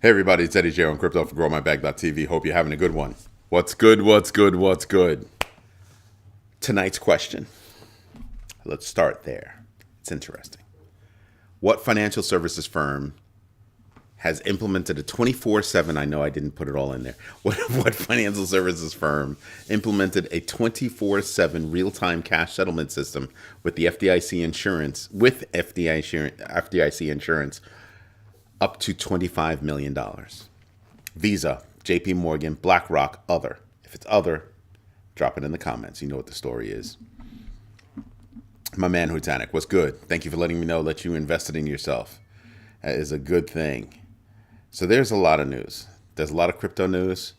Hey everybody, it's Eddie J on Crypto for GrowMyBag.tv. Hope you're having a good one. What's good? What's good? What's good? Tonight's question. Let's start there. It's interesting. What financial services firm has implemented a 24/7? I know I didn't put it all in there. What financial services firm implemented a 24/7 real-time cash settlement system with the FDIC insurance, FDIC insurance up to $25 million? Visa, JP Morgan, BlackRock, other. If it's other, drop it in the comments. You know what the story is. My man Hutanic, what's good? Thank you for letting me know that you invested in yourself. That is a good thing. So there's a lot of news. There's a lot of crypto news.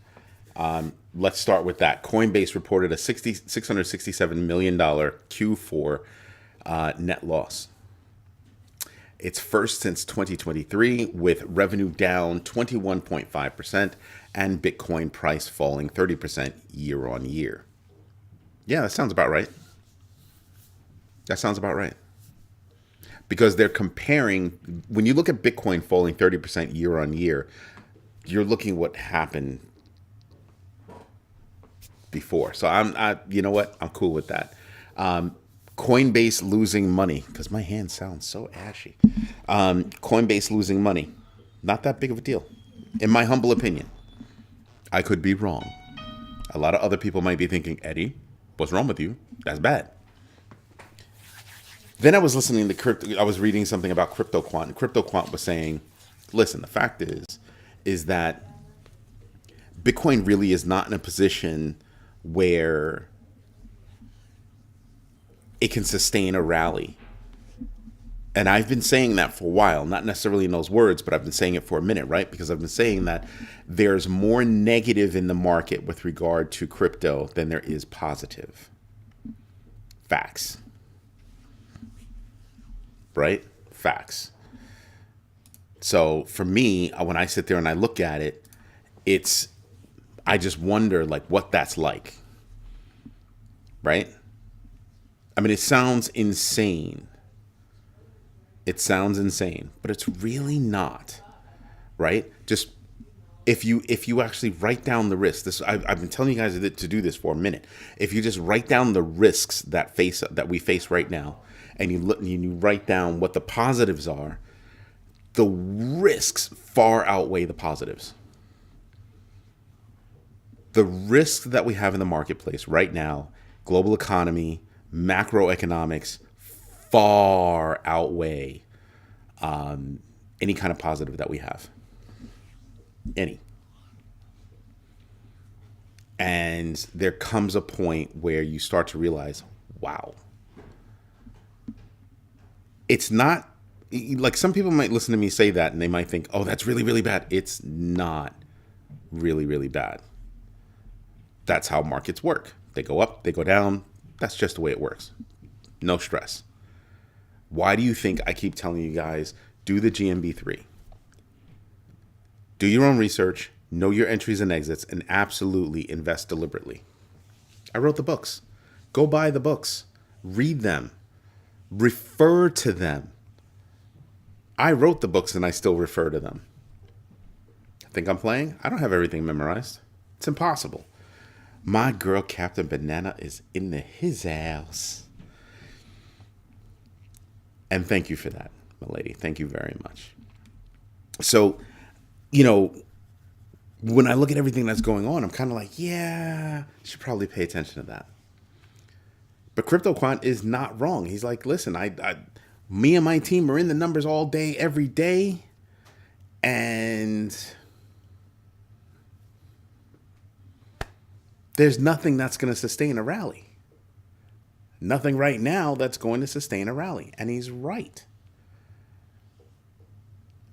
Let's start with that. Coinbase reported a $667 million Q4 net loss. It's first since 2023, with revenue down 21.5% and Bitcoin price falling 30% year on year. Yeah, that sounds about right. That sounds about right. Because they're comparing, when you look at Bitcoin falling 30% year on year, you're looking what happened before. So you know what? I'm cool with that. Coinbase losing money, because my hand sounds so ashy. Coinbase losing money, not that big of a deal, in my humble opinion. I could be wrong. A lot of other people might be thinking, Eddie, what's wrong with you? That's bad. Then I was listening to crypto. I was reading something about CryptoQuant, and CryptoQuant was saying, listen, the fact is that Bitcoin really is not in a position where it can sustain a rally. And I've been saying that for a while, not necessarily in those words, but I've been saying it for a minute, right? Because I've been saying that there's more negative in the market with regard to crypto than there is positive. Facts. Right? Facts. So for me, when I sit there and I look at it, I just wonder like what that's like. Right? I mean, it sounds insane. It sounds insane, but it's really not, right? Just if you actually write down the risks. I've been telling you guys to do this for a minute. If you just write down the risks that we face right now, and you write down what the positives are, the risks far outweigh the positives. The risks that we have in the marketplace right now, global economy, macroeconomics, far outweigh any kind of positive that we have. Any. And there comes a point where you start to realize, wow. It's not, like some people might listen to me say that and they might think, oh, that's really, really bad. It's not really, really bad. That's how markets work. They go up, they go down. That's just the way it works. No stress. Why do you think I keep telling you guys, do the GMB3? Do your own research, know your entries and exits, and absolutely invest deliberately. I wrote the books. Go buy the books. Read them. Refer to them. I wrote the books and I still refer to them. Think I'm playing? I don't have everything memorized. It's impossible. My girl, Captain Banana, is in his house. And thank you for that, my lady. Thank you very much. So, when I look at everything that's going on, I'm kind of like, yeah, I should probably pay attention to that. But CryptoQuant is not wrong. He's like, listen, me and my team are in the numbers all day, every day. And there's nothing that's going to sustain a rally. Nothing right now that's going to sustain a rally. And he's right.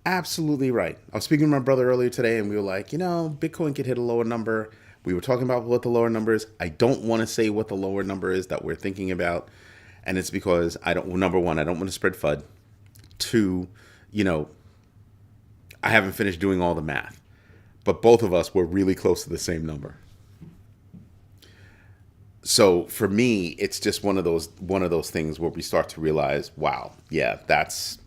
Absolutely right. I was speaking to my brother earlier today and we were like, Bitcoin could hit a lower number. We were talking about what the lower number is. I don't want to say what the lower number is that we're thinking about. And it's because number one, I don't want to spread FUD. Two, I haven't finished doing all the math. But both of us were really close to the same number. So for me, it's just one of those things where we start to realize, wow, yeah, that's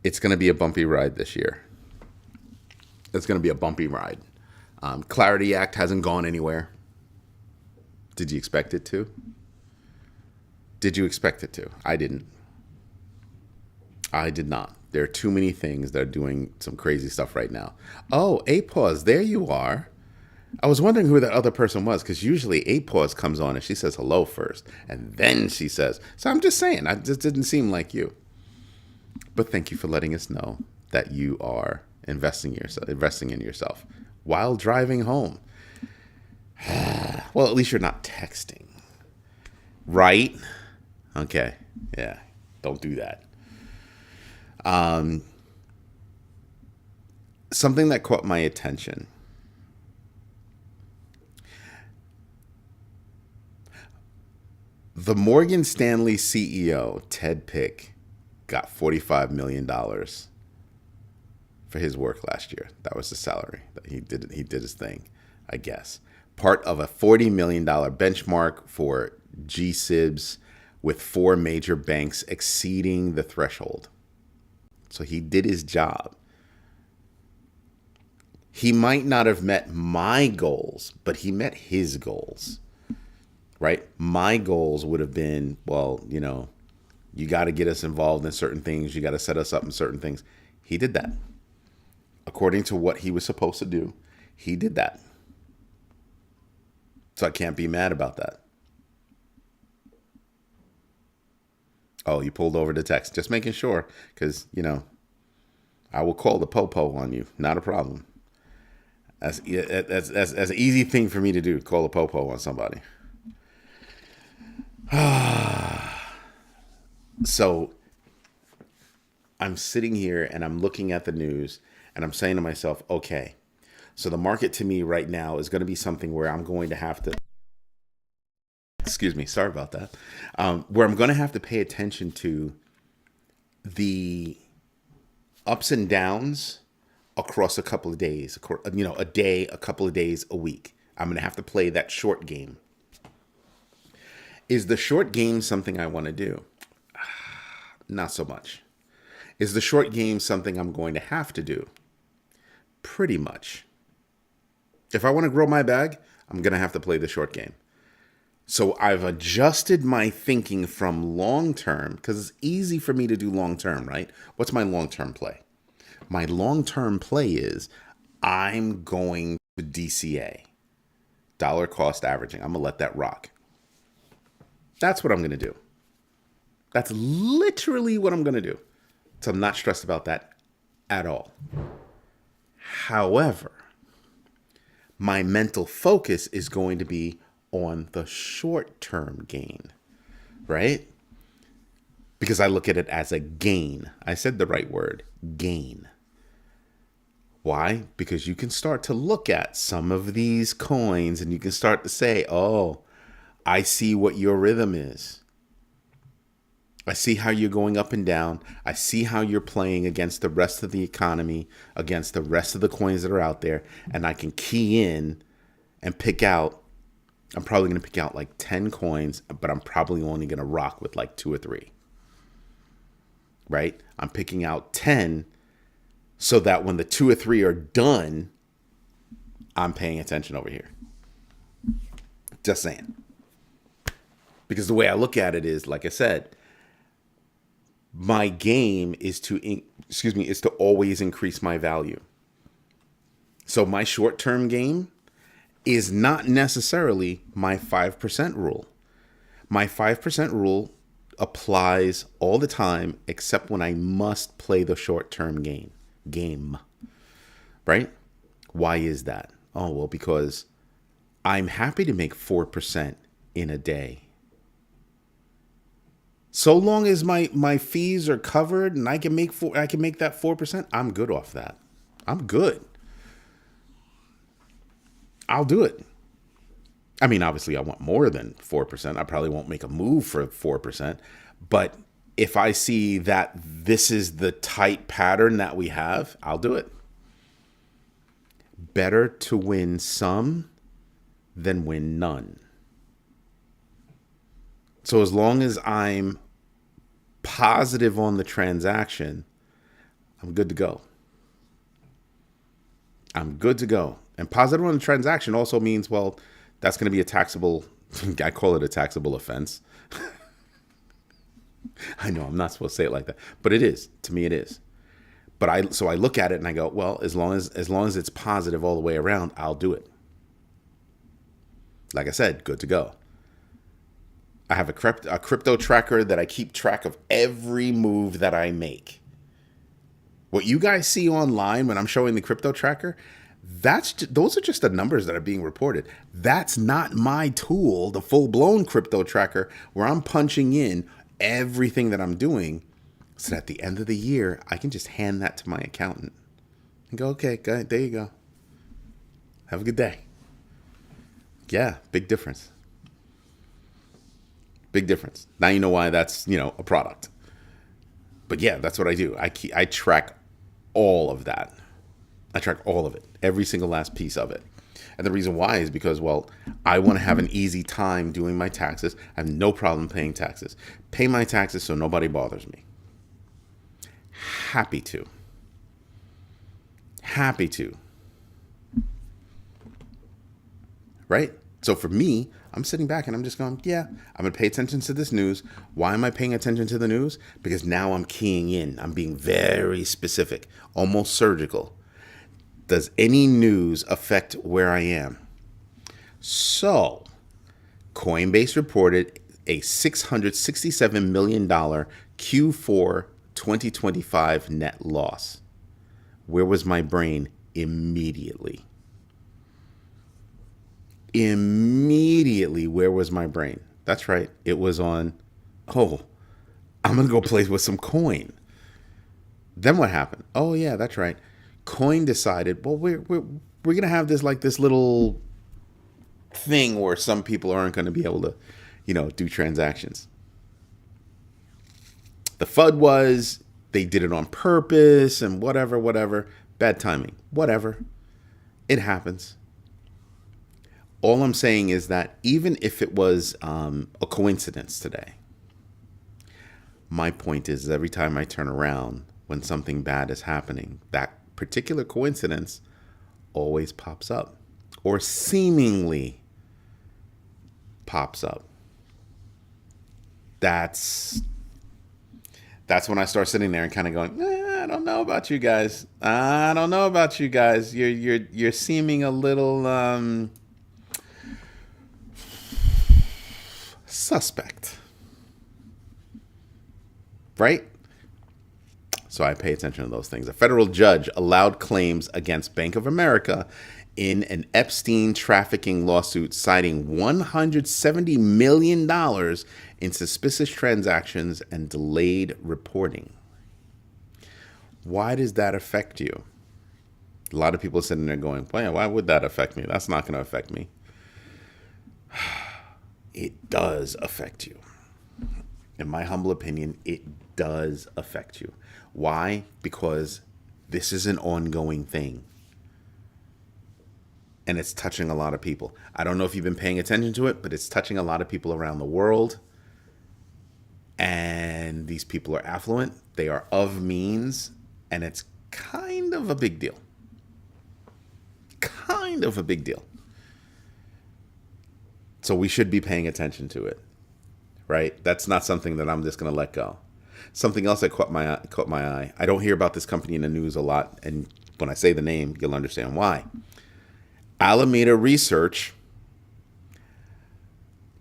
It's going to be a bumpy ride this year. It's going to be a bumpy ride. Clarity Act hasn't gone anywhere. Did you expect it to? Did you expect it to? I didn't. I did not. There are too many things that are doing some crazy stuff right now. Oh, A-Pause, there you are. I was wondering who that other person was, because usually A-Pause comes on and she says hello first, and then she says. So I'm just saying, it just didn't seem like you. But thank you for letting us know that you are investing in yourself while driving home. Well, at least you're not texting, right? Okay, yeah, don't do that. Something that caught my attention. The Morgan Stanley CEO, Ted Pick, got $45 million for his work last year. That was the salary that he did his thing, I guess. Part of a $40 million benchmark for G-SIBs, with 4 major banks exceeding the threshold. So he did his job. He might not have met my goals, but he met his goals, right? My goals would have been, well, you got to get us involved in certain things. You got to set us up in certain things. He did that. According to what he was supposed to do, he did that. So I can't be mad about that. Oh, you pulled over the text. Just making sure, because, I will call the popo on you. Not a problem. That's an easy thing for me to do, call a popo on somebody. So I'm sitting here and I'm looking at the news and I'm saying to myself, okay, so the market to me right now is going to be something where I'm going to have to, excuse me, sorry about that, where I'm going to have to pay attention to the ups and downs across a couple of days, a day, a couple of days, a week. I'm going to have to play that short game. Is the short game something I want to do? Not so much. Is the short game something I'm going to have to do? Pretty much. If I want to grow my bag, I'm going to have to play the short game. So I've adjusted my thinking from long term, because it's easy for me to do long term, right? What's my long term play? My long term play is I'm going to DCA, dollar cost averaging. I'm going to let that rock. That's what I'm going to do. That's literally what I'm going to do. So I'm not stressed about that at all. However, my mental focus is going to be on the short-term gain, right? Because I look at it as a gain. I said the right word, gain. Why? Because you can start to look at some of these coins and you can start to say, oh, I see what your rhythm is. I see how you're going up and down. I see how you're playing against the rest of the economy, against the rest of the coins that are out there. And I can key in and pick out. I'm probably going to pick out like 10 coins, but I'm probably only going to rock with like 2 or 3. Right? I'm picking out 10 so that when the 2 or 3 are done, I'm paying attention over here. Just saying. Because the way I look at it is, like I said, my game is to always increase my value. So my short-term game is not necessarily my 5% rule. My 5% rule applies all the time, except when I must play the short-term game. Right? Why is that? Oh, well, because I'm happy to make 4% in a day. So long as my fees are covered and I can make that 4%, I'm good off that. I'm good. I'll do it. I mean, obviously I want more than 4%. I probably won't make a move for 4%, but if I see that this is the tight pattern that we have, I'll do it. Better to win some than win none. So as long as I'm positive on the transaction, I'm good to go. I'm good to go. And positive on the transaction also means, well, that's going to be a taxable, I call it a taxable offense. I know I'm not supposed to say it like that, but it is. To me, it is. But I look at it and I go, well, as long as it's positive all the way around, I'll do it. Like I said, good to go. I have a crypto tracker that I keep track of every move that I make. What you guys see online when I'm showing the crypto tracker, those are just the numbers that are being reported. That's not my tool, the full-blown crypto tracker, where I'm punching in everything that I'm doing, so that at the end of the year, I can just hand that to my accountant and go, okay, there you go. Have a good day. Yeah, big difference. Big difference. Now you know why that's, a product. But yeah, that's what I do. I track all of that. I track all of it, every single last piece of it. And the reason why is because, well, I want to have an easy time doing my taxes. I have no problem paying taxes. Pay my taxes so nobody bothers me. Happy to. Right? So for me, I'm sitting back and I'm just going, yeah, I'm going to pay attention to this news. Why am I paying attention to the news? Because now I'm keying in. I'm being very specific, almost surgical. Does any news affect where I am? So, Coinbase reported a $667 million Q4 2025 net loss. Where was my brain? Immediately, where was my brain? That's right. It was on, I'm going to go play with some coin. Then what happened? Oh, yeah, that's right. Coin decided, well, we're going to have this little thing where some people aren't going to be able to, do transactions. The FUD was they did it on purpose and whatever. Bad timing. Whatever. It happens. All I'm saying is that even if it was a coincidence today, my point is every time I turn around when something bad is happening, that particular coincidence always pops up or seemingly pops up. That's when I start sitting there and kind of going, I don't know about you guys. You're seeming a little suspect, right? So I pay attention to those things. A federal judge allowed claims against Bank of America in an Epstein trafficking lawsuit, citing $170 million in suspicious transactions and delayed reporting. Why does that affect you? A lot of people are sitting there going, well, why would that affect me? That's not going to affect me. It does affect you. In my humble opinion, it does affect you. Why? Because this is an ongoing thing. And it's touching a lot of people. I don't know if you've been paying attention to it, but it's touching a lot of people around the world. And these people are affluent. They are of means. And it's kind of a big deal. So we should be paying attention to it, right? That's not something that I'm just going to let go. Something else that caught my eye. I don't hear about this company in the news a lot, and when I say the name, you'll understand why. Alameda Research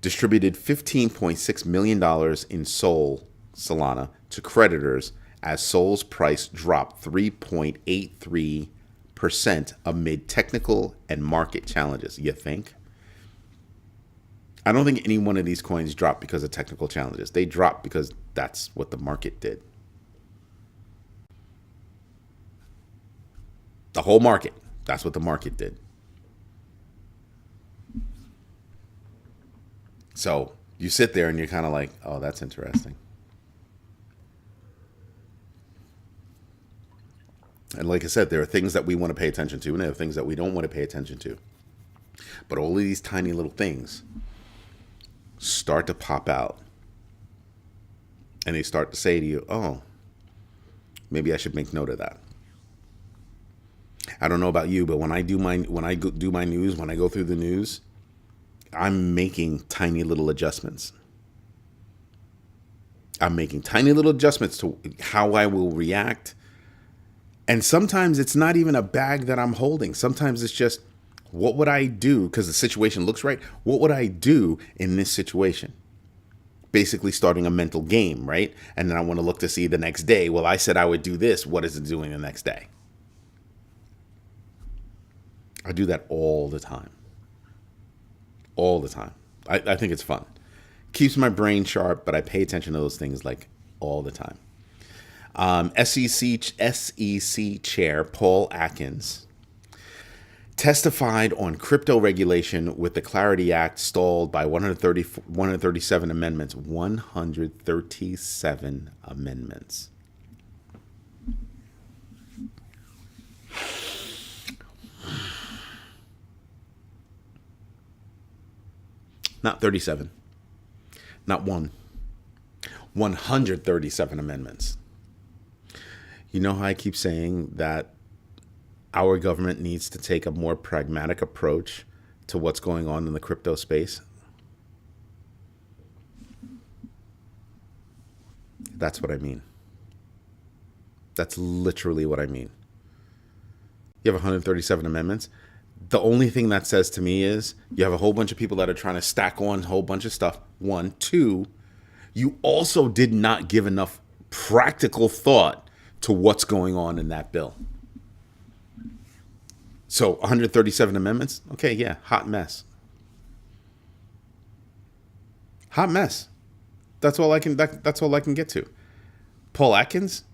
distributed $15.6 million in Solana to creditors as Sol's price dropped 3.83% amid technical and market challenges. You think? I don't think any one of these coins dropped because of technical challenges. They dropped because that's what the market did. The whole market. That's what the market did. So you sit there and you're kind of like, oh, that's interesting. And like I said, there are things that we want to pay attention to and there are things that we don't want to pay attention to. But all of these tiny little things start to pop out. And they start to say to you, oh, Maybe I should make note of that. I don't know about you, but when I do my news, when I go through the news, I'm making tiny little adjustments. I'm making tiny little adjustments to how I will react. And sometimes it's not even a bag that I'm holding. Sometimes it's just, what would I do? Because the situation looks right. What would I do in this situation? Basically starting a mental game, right? And then I want to look to see the next day. Well, I said I would do this. What is it doing the next day? I do that all the time. All the time. I think it's fun. Keeps my brain sharp, but I pay attention to those things like all the time. SEC Chair Paul Atkins testified on crypto regulation with the Clarity Act stalled by 137 amendments. 137 amendments. Not 37. Not one. 137 amendments. You know how I keep saying that our government needs to take a more pragmatic approach to what's going on in the crypto space? That's what I mean. That's literally what I mean. You have 137 amendments. The only thing that says to me is you have a whole bunch of people that are trying to stack on a whole bunch of stuff. One. Two, you also did not give enough practical thought to what's going on in that bill. So 137 amendments. Okay, yeah, hot mess. Hot mess. That's all I can get to. Paul Atkins,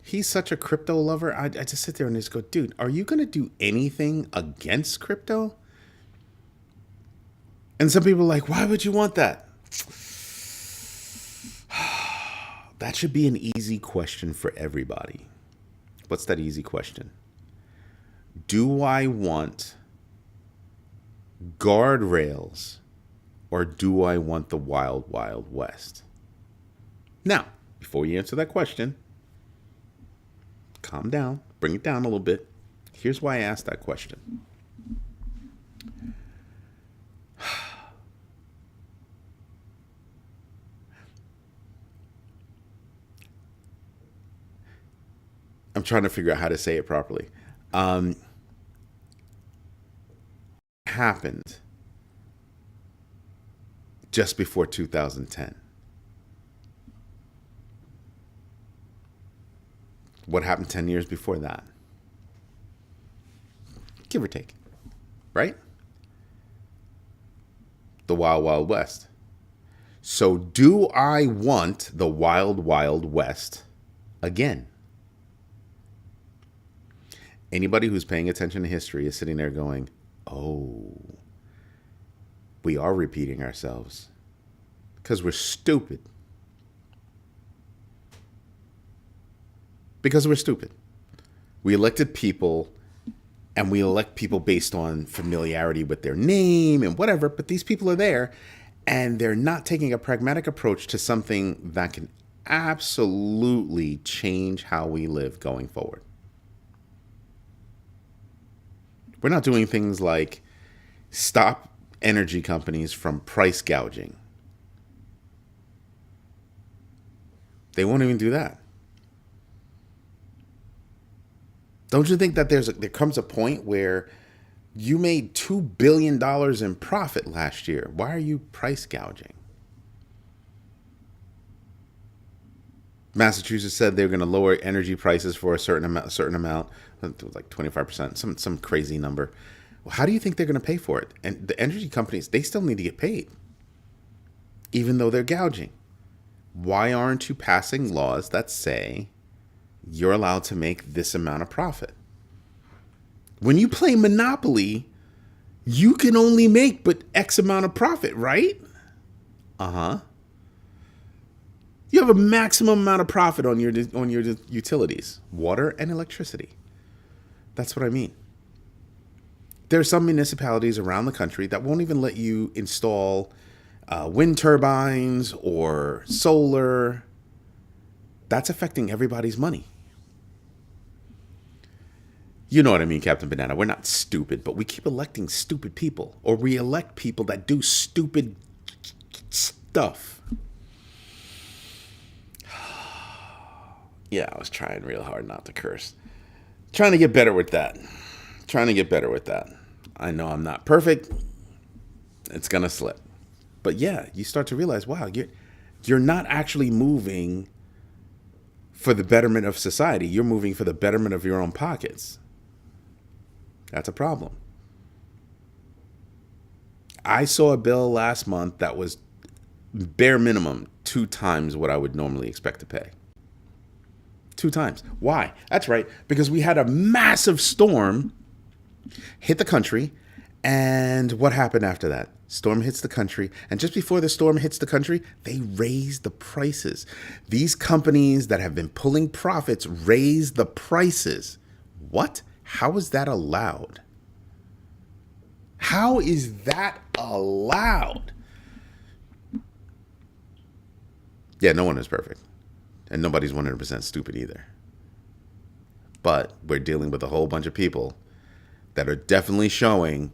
he's such a crypto lover. I just sit there and just go, dude, are you going to do anything against crypto? And some people are like, why would you want that? That should be an easy question for everybody. What's that easy question? Do I want guardrails or do I want the wild, wild west? Now, before you answer that question, calm down, bring it down a little bit. Here's why I asked that question. I'm trying to figure out how to say it properly. Happened just before 2010. What happened 10 years before that? Give or take, right? The Wild Wild West. So do I want the Wild Wild West again? Anybody who's paying attention to history is sitting there going, oh, we are repeating ourselves because we're stupid. Because we're stupid. We elected people, and we elect people based on familiarity with their name and whatever, but these people are there, and they're not taking a pragmatic approach to something that can absolutely change how we live going forward. We're not doing things like stop energy companies from price gouging. They won't even do that. Don't you think that there comes a point where you made $2 billion in profit last year? Why are you price gouging? Massachusetts said they're going to lower energy prices for a certain amount, like 25%, some crazy number. Well, how do you think they're going to pay for it? And the energy companies, they still need to get paid, even though they're gouging. Why aren't you passing laws that say you're allowed to make this amount of profit? When you play Monopoly, you can only make but X amount of profit, right? Uh-huh. You have a maximum amount of profit on your utilities, water and electricity. That's what I mean. There are some municipalities around the country that won't even let you install wind turbines or solar. That's affecting everybody's money. You know what I mean, Captain Banana. We're not stupid, but we keep electing stupid people, or we elect people that do stupid stuff. Yeah, I was trying real hard not to curse. Trying to get better with that. I know I'm not perfect. It's going to slip. But yeah, you start to realize, wow, you're not actually moving for the betterment of society. You're moving for the betterment of your own pockets. That's a problem. I saw a bill last month that was bare minimum 2 times what I would normally expect to pay. 2 times. Why? That's right. Because we had a massive storm hit the country. And what happened after that? Storm hits the country. And just before the storm hits the country, they raise the prices. These companies that have been pulling profits raise the prices. What? How is that allowed? How is that allowed? Yeah, no one is perfect. And nobody's 100% stupid either. But we're dealing with a whole bunch of people that are definitely showing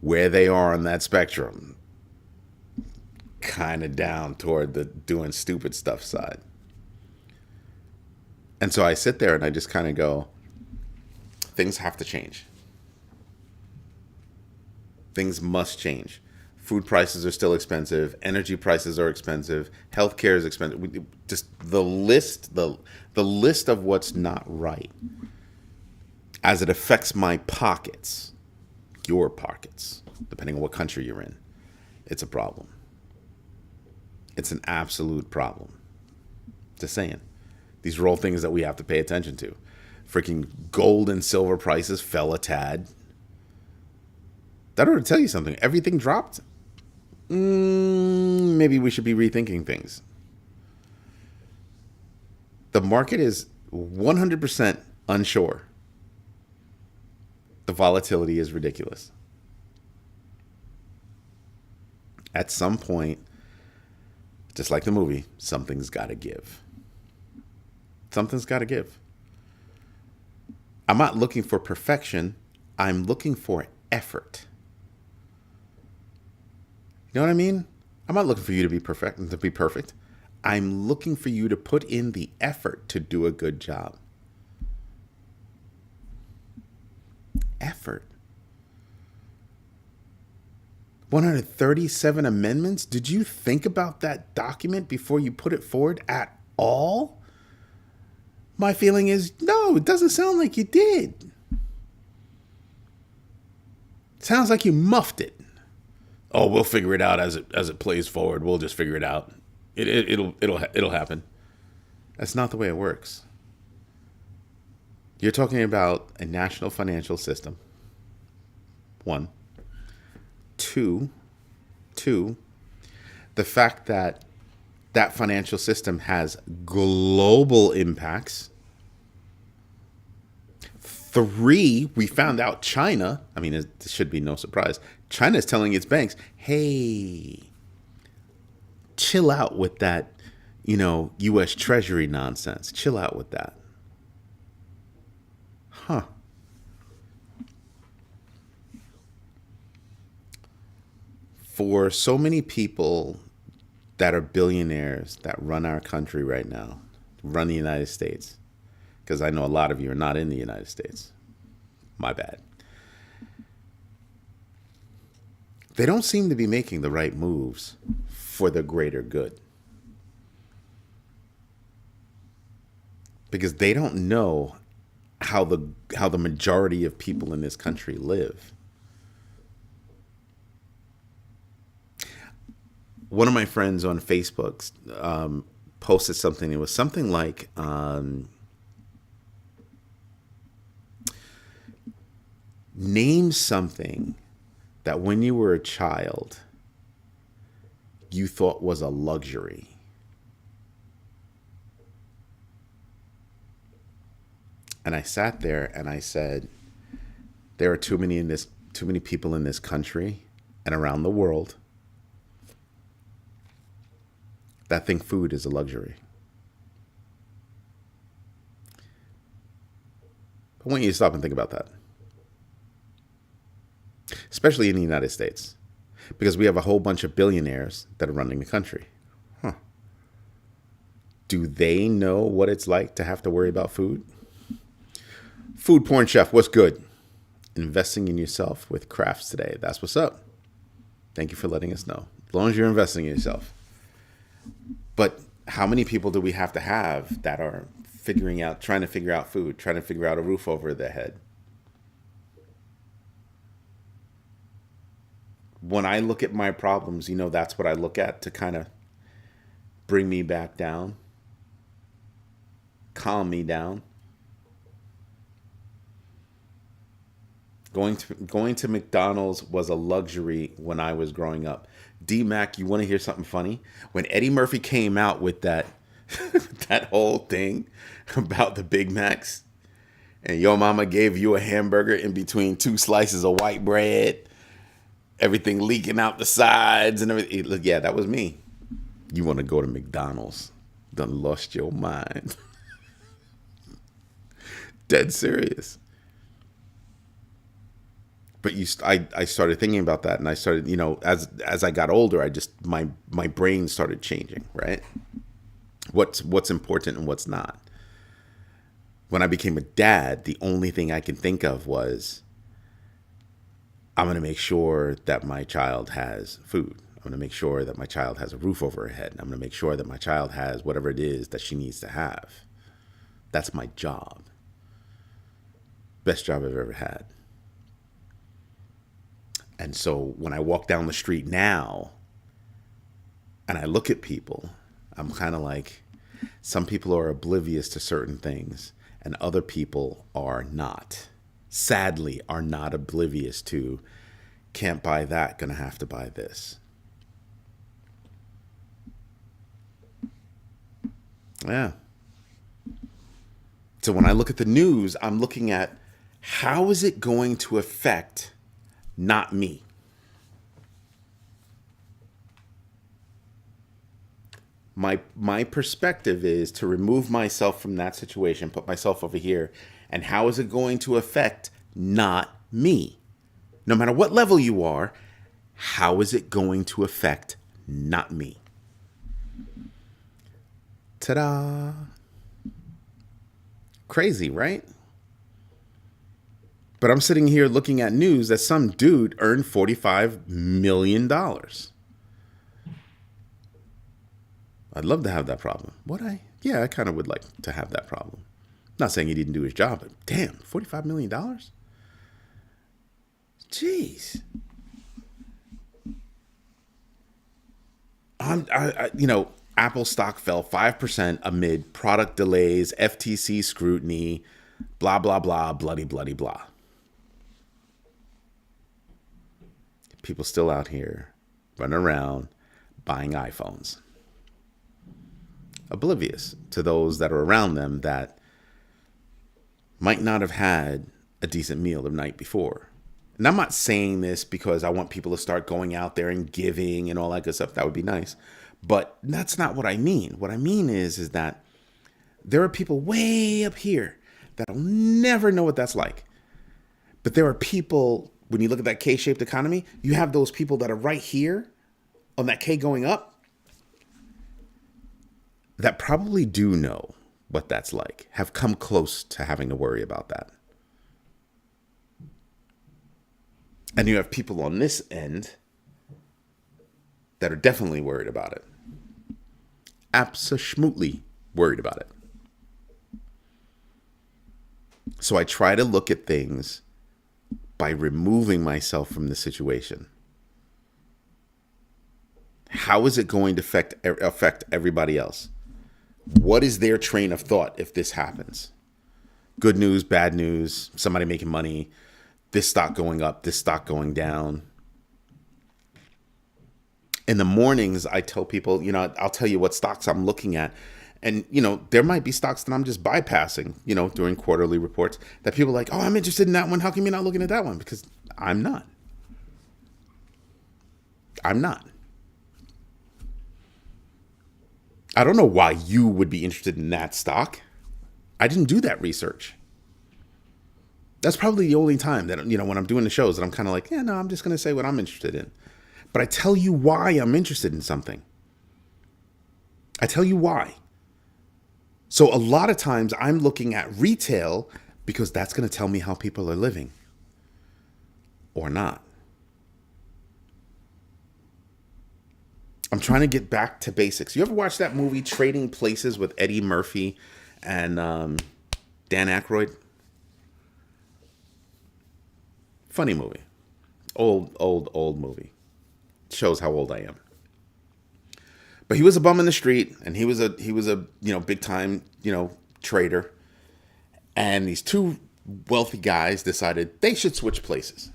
where they are on that spectrum. Kind of down toward the doing stupid stuff side. And so I sit there and I just kind of go, things have to change. Things must change. Food prices are still expensive. Energy prices are expensive. Healthcare is expensive. Just the list of what's not right as it affects my pockets, your pockets, depending on what country you're in, it's a problem. It's an absolute problem. Just saying. These are all things that we have to pay attention to. Freaking gold and silver prices fell a tad. That ought to tell you something. Everything dropped. Maybe we should be rethinking things. The market is 100% unsure. The volatility is ridiculous. At some point, just like the movie, something's got to give. Something's got to give. I'm not looking for perfection. I'm looking for effort. You know what I mean? I'm not looking for you to be perfect. I'm looking for you to put in the effort to do a good job. Effort. 137 amendments? Did you think about that document before you put it forward at all? My feeling is, no, it doesn't sound like you did. It sounds like you muffed it. Oh, we'll figure it out as it plays forward. We'll just figure it out. It'll happen. That's not the way it works. You're talking about a national financial system. 1. 2, the fact that that financial system has global impacts. 3, we found out China, I mean, it should be no surprise, China is telling its banks, hey, chill out with that, U.S. Treasury nonsense. Chill out with that. Huh. For so many people that are billionaires that run our country right now, run the United States, because I know a lot of you are not in the United States. My bad. They don't seem to be making the right moves for the greater good. Because they don't know how the majority of people in this country live. One of my friends on Facebook posted something. It was something like, name something that when you were a child, you thought was a luxury. And I sat there and I said, there are too many people in this country and around the world that think food is a luxury. I want you to stop and think about that, especially in the United States, because we have a whole bunch of billionaires that are running the country. Do they know what it's like to have to worry about food? Food porn chef, what's good? Investing in yourself with crafts today. That's what's up. Thank you for letting us know. As long as you're investing in yourself. But how many people do we have that are trying to figure out food, trying to figure out a roof over their head? When I look at my problems, that's what I look at to kind of bring me back down, calm me down. Going to McDonald's was a luxury when I was growing up. D-Mac, you want to hear something funny? When Eddie Murphy came out with that that whole thing about the Big Macs, and your mama gave you a hamburger in between 2 slices of white bread, everything leaking out the sides and everything. Yeah, that was me. You want to go to McDonald's? Done lost your mind. Dead serious. But I started thinking about that, and I started, as I got older, my brain started changing, right? What's important and what's not. When I became a dad, the only thing I could think of was, I'm going to make sure that my child has food. I'm going to make sure that my child has a roof over her head. I'm going to make sure that my child has whatever it is that she needs to have. That's my job. Best job I've ever had. And so when I walk down the street now and I look at people, I'm kind of like, some people are oblivious to certain things and other people are not. Sadly, are not oblivious to, can't buy that, gonna have to buy this. Yeah. So when I look at the news, I'm looking at, how is it going to affect not me? My perspective is to remove myself from that situation, put myself over here, and how is it going to affect not me? No matter what level you are, how is it going to affect not me? Ta-da! Crazy, right? But I'm sitting here looking at news that some dude earned $45 million. I'd love to have that problem. Would I? Yeah, I kind of would like to have that problem. Not saying he didn't do his job, but damn, $45 million? Jeez. Apple stock fell 5% amid product delays, FTC scrutiny, blah, blah, blah, bloody, bloody, blah. People still out here running around buying iPhones, oblivious to those that are around them that might not have had a decent meal the night before. And I'm not saying this because I want people to start going out there and giving and all that good stuff. That would be nice. But that's not what I mean. What I mean is that there are people way up here that'll never know what that's like. But there are people, when you look at that K-shaped economy, you have those people that are right here on that K going up that probably do know what that's like, have come close to having to worry about that. And you have people on this end that are definitely worried about it. Absolutely worried about it. So I try to look at things by removing myself from the situation. How is it going to affect everybody else? What is their train of thought if this happens? Good news, bad news, somebody making money, this stock going up, this stock going down. In the mornings, I tell people, I'll tell you what stocks I'm looking at. And, there might be stocks that I'm just bypassing, during quarterly reports that people are like, oh, I'm interested in that one. How come you're not looking at that one? Because I'm not. I don't know why you would be interested in that stock. I didn't do that research. That's probably the only time that, when I'm doing the shows that I'm kind of like, yeah, no, I'm just going to say what I'm interested in. But I tell you why I'm interested in something. I tell you why. So a lot of times I'm looking at retail because that's going to tell me how people are living or not. I'm trying to get back to basics. You ever watch that movie Trading Places with Eddie Murphy and Dan Aykroyd? Funny movie. Old movie. Shows how old I am. But he was a bum in the street, and he was a big time, trader. And these two wealthy guys decided they should switch places.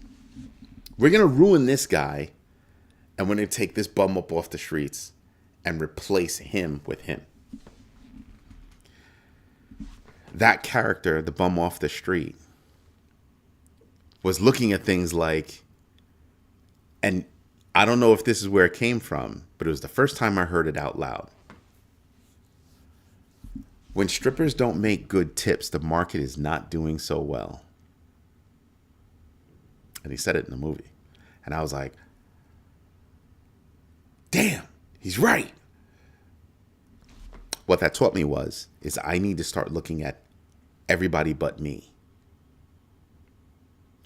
We're going to ruin this guy, and we're going to take this bum up off the streets and replace him with him. That character, the bum off the street, was looking at things like, and I don't know if this is where it came from, but it was the first time I heard it out loud. When strippers don't make good tips, the market is not doing so well. And he said it in the movie. And I was like, damn, he's right. What that taught me is I need to start looking at everybody but me.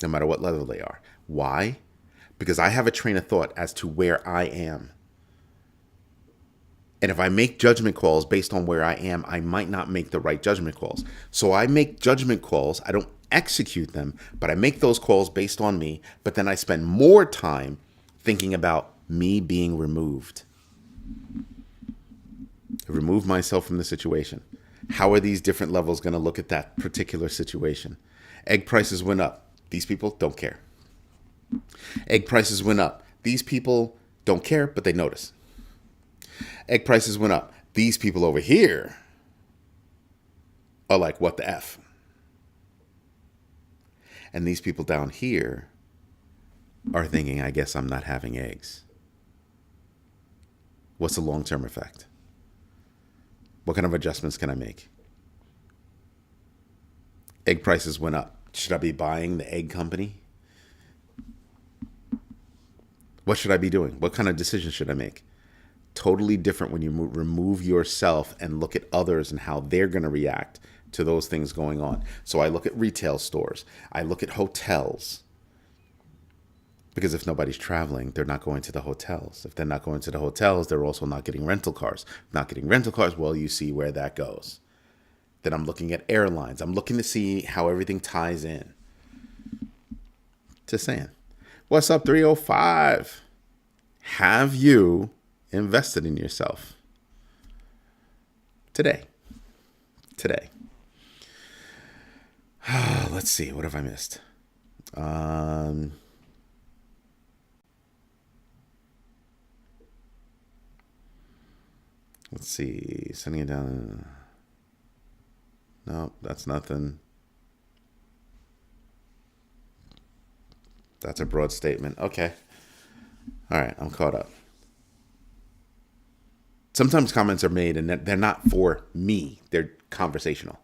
No matter what level they are. Why? Because I have a train of thought as to where I am. And if I make judgment calls based on where I am, I might not make the right judgment calls. So I make judgment calls. I don't execute them, but I make those calls based on me. But then I spend more time thinking about me being removed. Remove myself from the situation. How are these different levels going to look at that particular situation? Egg prices went up. These people don't care. Egg prices went up. These people don't care, but they notice. Egg prices went up. These people over here are like, what the F? And these people down here are thinking, I guess I'm not having eggs. What's the long-term effect? What kind of adjustments can I make? Egg prices went up. Should I be buying the egg company? What should I be doing? What kind of decisions should I make? Totally different when you remove yourself and look at others and how they're going to react to those things going on. So I look at retail stores. I look at hotels. Because if nobody's traveling, they're not going to the hotels. If they're not going to the hotels, they're also not getting rental cars. Not getting rental cars, well, you see where that goes. Then I'm looking at airlines. I'm looking to see how everything ties in. Just saying. What's up, 305? Have you invested in yourself? Today. Let's see. What have I missed? Let's see. Sending it down. No, that's nothing. That's a broad statement. Okay. All right, I'm caught up. Sometimes comments are made and they're not for me. They're conversational.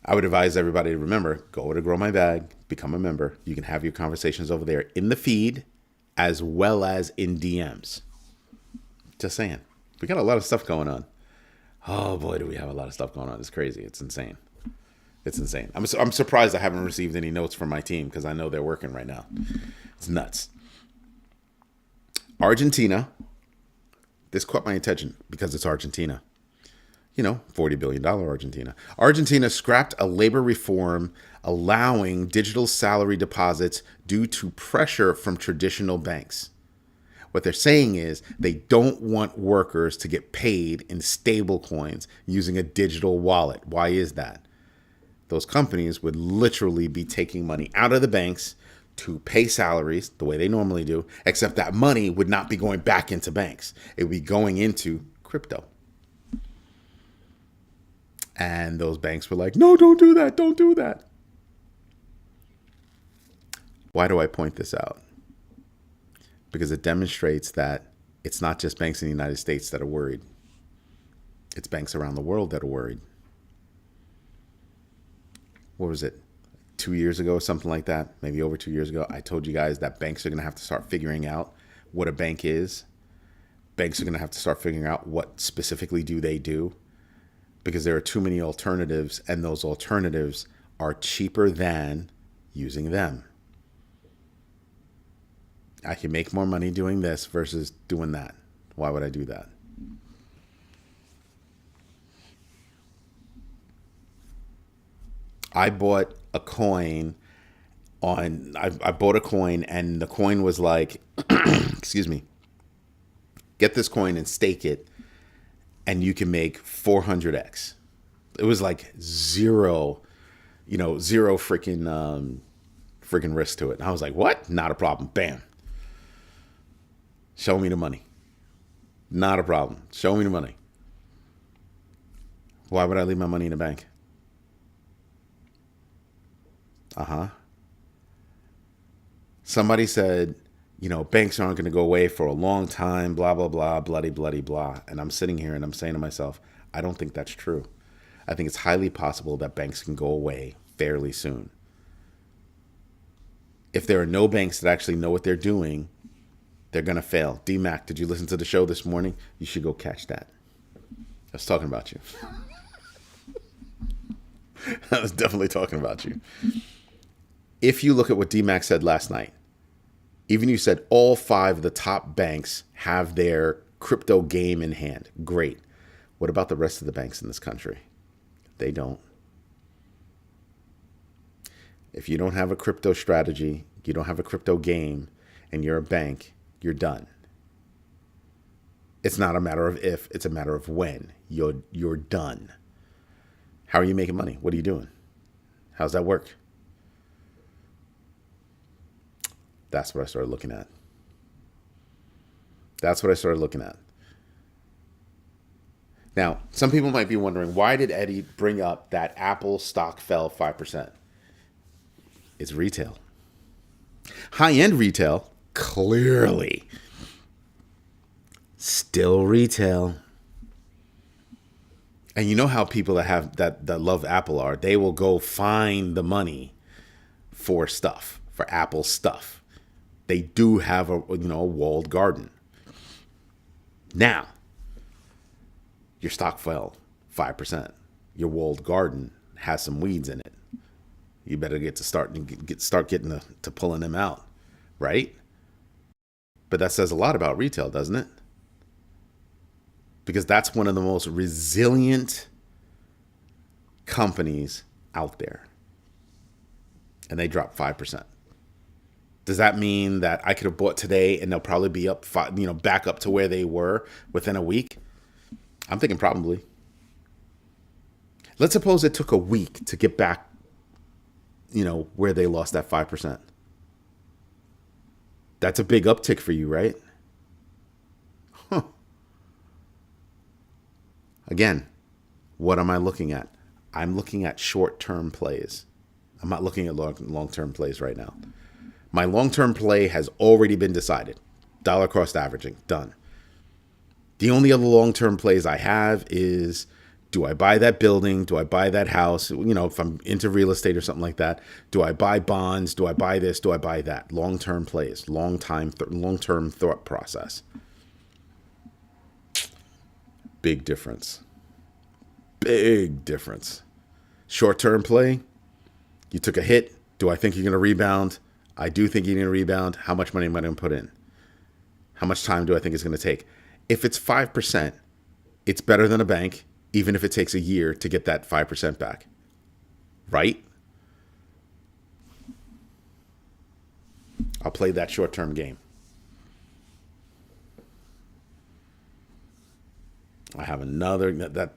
I would advise everybody to remember, go to Grow My Bag, become a member. You can have your conversations over there in the feed as well as in DMs. Just saying. We got a lot of stuff going on. Oh boy, do we have a lot of stuff going on. It's crazy. It's insane. I'm surprised I haven't received any notes from my team because I know they're working right now. It's nuts. Argentina. This caught my attention because it's Argentina. $40 billion Argentina. Argentina scrapped a labor reform allowing digital salary deposits due to pressure from traditional banks. What they're saying is they don't want workers to get paid in stable coins using a digital wallet. Why is that? Those companies would literally be taking money out of the banks to pay salaries the way they normally do, except that money would not be going back into banks. It would be going into crypto. And those banks were like, no, don't do that. Don't do that. Why do I point this out? Because it demonstrates that it's not just banks in the United States that are worried. It's banks around the world that are worried. What was it? 2 years ago, something like that, maybe over 2 years ago, I told you guys that banks are going to have to start figuring out what a bank is. Banks are going to have to start figuring out what specifically do they do, because there are too many alternatives, and those alternatives are cheaper than using them. I can make more money doing this versus doing that. Why would I do that? I bought a coin I bought a coin, and the coin was like, excuse me, get this coin and stake it, and you can make 400x. It was like zero freaking risk to it. And I was like, what? Not a problem. Bam. Show me the money. Not a problem. Show me the money. Why would I leave my money in the bank? Somebody said, banks aren't going to go away for a long time, blah, blah, blah, bloody, bloody, blah. And I'm sitting here and I'm saying to myself, I don't think that's true. I think it's highly possible that banks can go away fairly soon. If there are no banks that actually know what they're doing, they're going to fail. D-Mac, did you listen to the show this morning? You should go catch that. I was talking about you. I was definitely talking about you. If you look at what D-Mac said last night, even you said all 5 of the top banks have their crypto game in hand. Great. What about the rest of the banks in this country? They don't. If you don't have a crypto strategy, you don't have a crypto game, and you're a bank, you're done. It's not a matter of if, it's a matter of when. You're done. How are you making money? What are you doing? How's that work? That's what I started looking at. Now, some people might be wondering, why did Eddie bring up that Apple stock fell 5%? It's retail. High-end retail, clearly. Still retail. And you know how people that love Apple are. They will go find the money for stuff, for Apple stuff. They do have a walled garden. Now, your stock fell 5%. Your walled garden has some weeds in it. You better start getting to pulling them out, right? But that says a lot about retail, doesn't it? Because that's one of the most resilient companies out there. And they dropped 5%. Does that mean that I could have bought today and they'll probably be up, back up to where they were within a week? I'm thinking probably. Let's suppose it took a week to get back, where they lost that 5%. That's a big uptick for you, right? Huh. Again, what am I looking at? I'm looking at short-term plays. I'm not looking at long-term plays right now. My long-term play has already been decided. Dollar cost averaging, done. The only other long-term plays I have is, do I buy that building? Do I buy that house? If I'm into real estate or something like that. Do I buy bonds? Do I buy this? Do I buy that? Long-term plays, long-term thought process. Big difference. Big difference. Short-term play, you took a hit. Do I think you're going to rebound? I do think you're going to rebound. How much money am I going to put in? How much time do I think it's going to take? If it's 5%, it's better than a bank, even if it takes a year to get that 5% back. Right? I'll play that short-term game. I have another that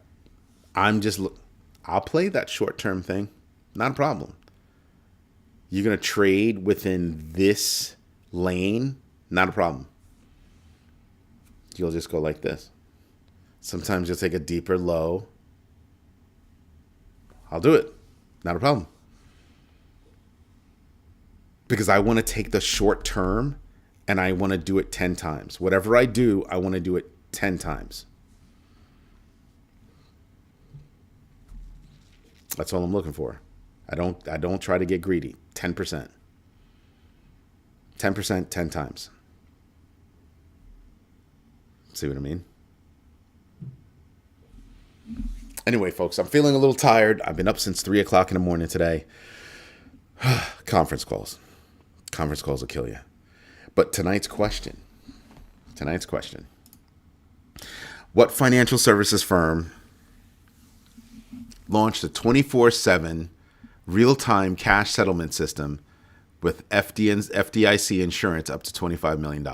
I'll play that short-term thing. Not a problem. You're going to trade within this lane? Not a problem. You'll just go like this. Sometimes you'll take a deeper low. I'll do it. Not a problem. Because I want to take the short term and I want to do it 10 times. Whatever I do, I want to do it 10 times. That's all I'm looking for. I don't try to get greedy. 10%. 10%, 10 times. See what I mean? Anyway, folks, I'm feeling a little tired. I've been up since 3 o'clock in the morning today. Conference calls. Conference calls will kill you. But tonight's question. What financial services firm launched a 24/7 real-time cash settlement system with FDIC insurance up to $25 million?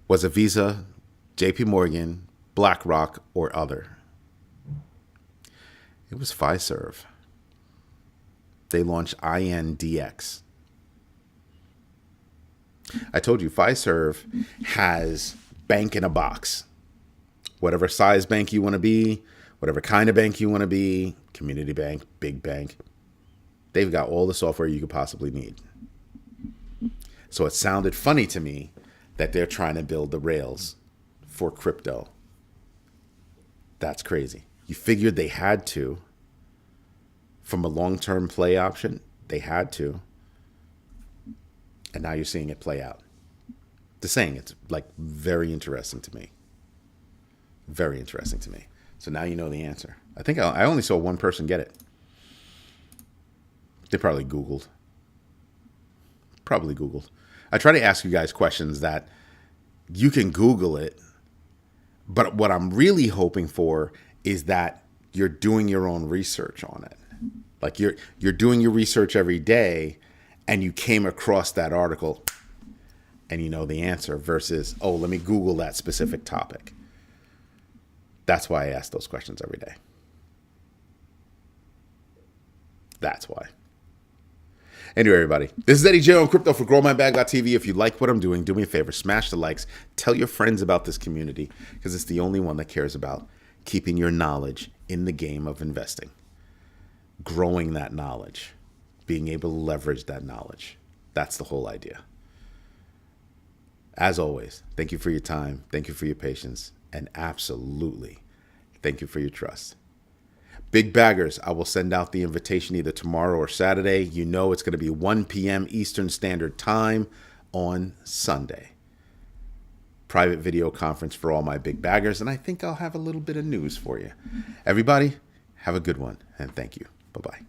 Was it Visa, JP Morgan, BlackRock, or other? It was Fiserv. They launched INDX. I told you, Fiserv has bank in a box. Whatever size bank you want to be, whatever kind of bank you want to be, community bank, big bank, they've got all the software you could possibly need. So it sounded funny to me that they're trying to build the rails for crypto. That's crazy. You figured they had to. From a long-term play option, they had to. And now you're seeing it play out. Just saying, it's like very interesting to me. Very interesting to me. So now you know the answer. I think I only saw one person get it. They probably Googled. I try to ask you guys questions that you can Google it, but what I'm really hoping for is that you're doing your own research on it. Like you're doing your research every day and you came across that article and you know the answer versus, oh, let me Google that specific topic. That's why I ask those questions every day. That's why. Anyway, everybody, this is Eddie J on Crypto for GrowMyBag.tv. If you like what I'm doing, do me a favor, smash the likes, tell your friends about this community because it's the only one that cares about keeping your knowledge in the game of investing, growing that knowledge, being able to leverage that knowledge. That's the whole idea. As always, thank you for your time. Thank you for your patience. And absolutely, thank you for your trust. Big baggers, I will send out the invitation either tomorrow or Saturday. You know it's going to be 1 p.m. Eastern Standard Time on Sunday. Private video conference for all my big baggers, and I think I'll have a little bit of news for you. Everybody, have a good one, and thank you. Bye-bye.